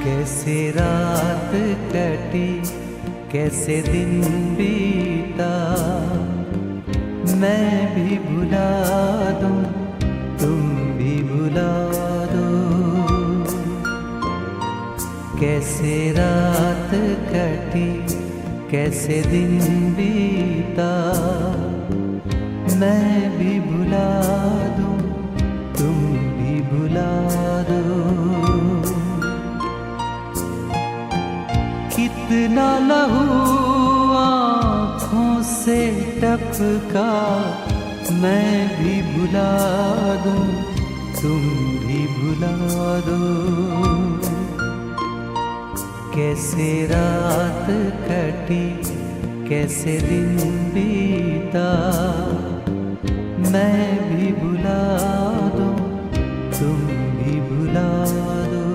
कैसे रात कटी कैसे दिन बीता, मैं भी भुला दूं तुम भी भुला दो। कैसे रात कटी कैसे दिन बीता, मैं भी भुला दूं तुम भी भुला दो। कितना लहू आँखों से टपका, मैं भी भुला दूं तुम भी भुला दो। कैसे रात कटी कैसे दिन बीता, मैं भी भुला दूं तुम भी भुला दो।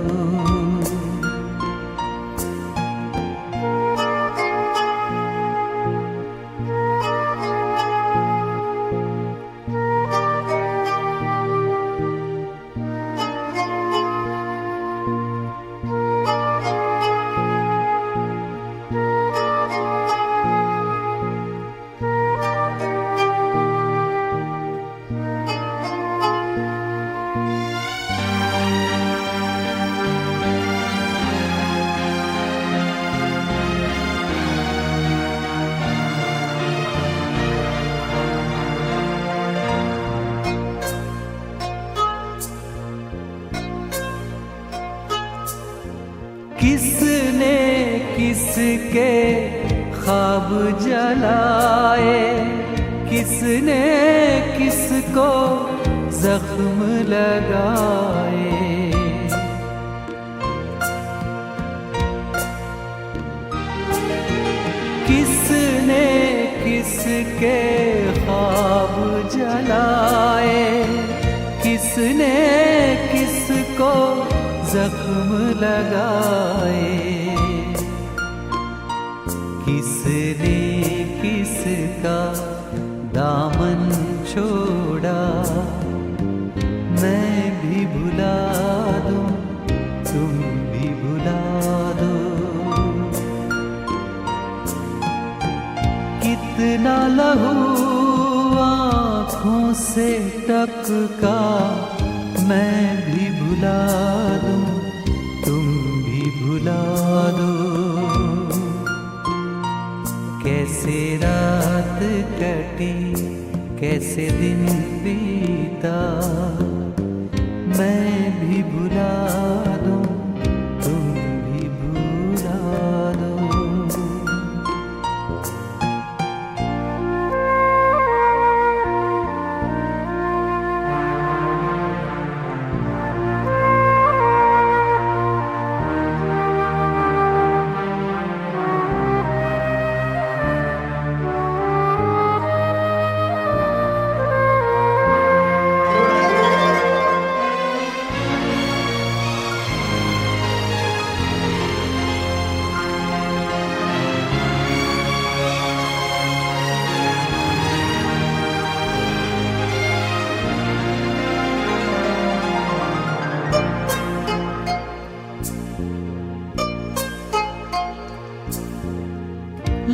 किसने किसके ख्वाब जलाए, किसने किसको जख्म लगाए। किसने किसके ख्वाब जलाए, किसने किसको जख्म लगाए। किसने किसका दामन छोड़ा, मैं भी भुला दूं तुम भी भुला दो। कितना लहू आँखों से टपका, मैं भी भुला दूं तुम भी भुला दो। कैसे रात कटी कैसे दिन बीता, मैं भी भुला दूं तुम भी भुला दो।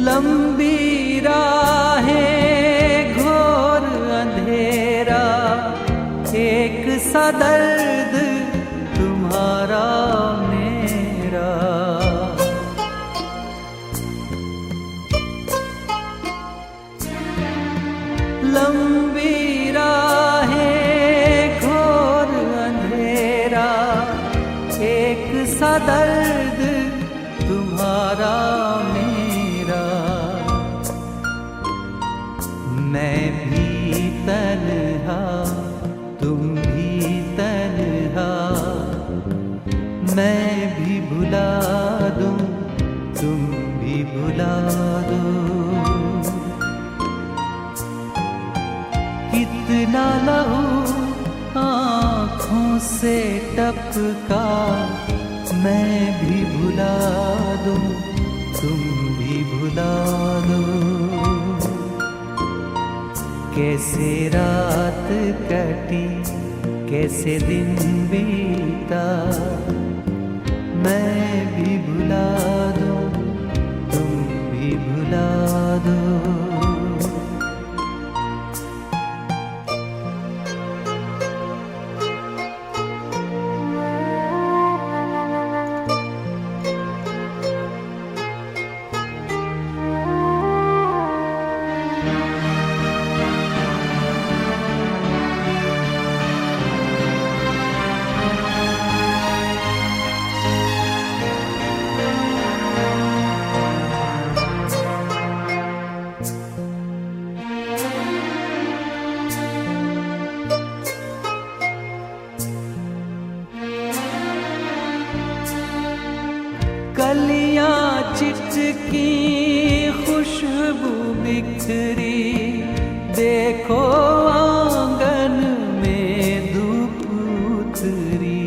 लंबी राहें घोर अंधेरा, एक सा दर्द तुम्हारा मेरा। लंबी राहें घोर अंधेरा, एक सा दर्द तुम्हारा मेरा। मैं भी तन्हा तुम भी तन्हा, मैं भी भुला दूं तुम भी भुला दो। कितना लहू आँखों से टपका, मैं भी भुला दूं तुम भी भुला दो। कैसे रात कटी कैसे दिन बीता, मैं भी भुला दूं, तुम भी भुला दो। कलियां चिटकी खुशबू बिखरी, देखो आंगन में धूप उतरी।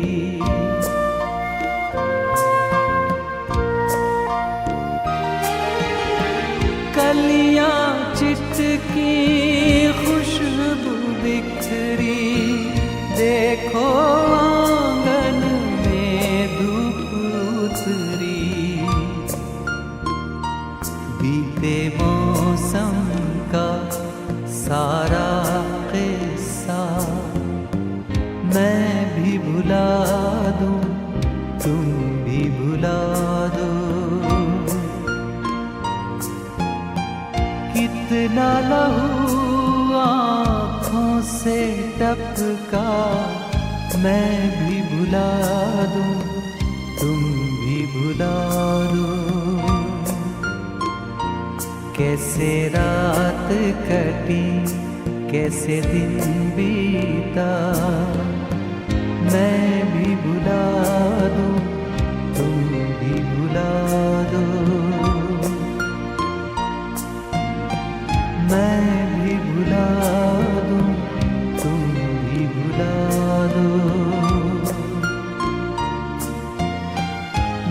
कलियां चिटकी खुशबू बिखरी, देखो आंगन में धूप उतरी। बीते मौसम का सारा किस्सा मैं भी भुला दूं, तुम भी भुला दो। कितना लहू आँखों से टपका, मैं भी भुला दूं, तुम भी भुला दो। कैसे रात कटी, कैसे दिन बीता, मैं भी भुला दूं, तुम भी भुला दो। मैं भी भुला दूं, तुम भी भुला दो।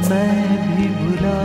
मैं भी भुला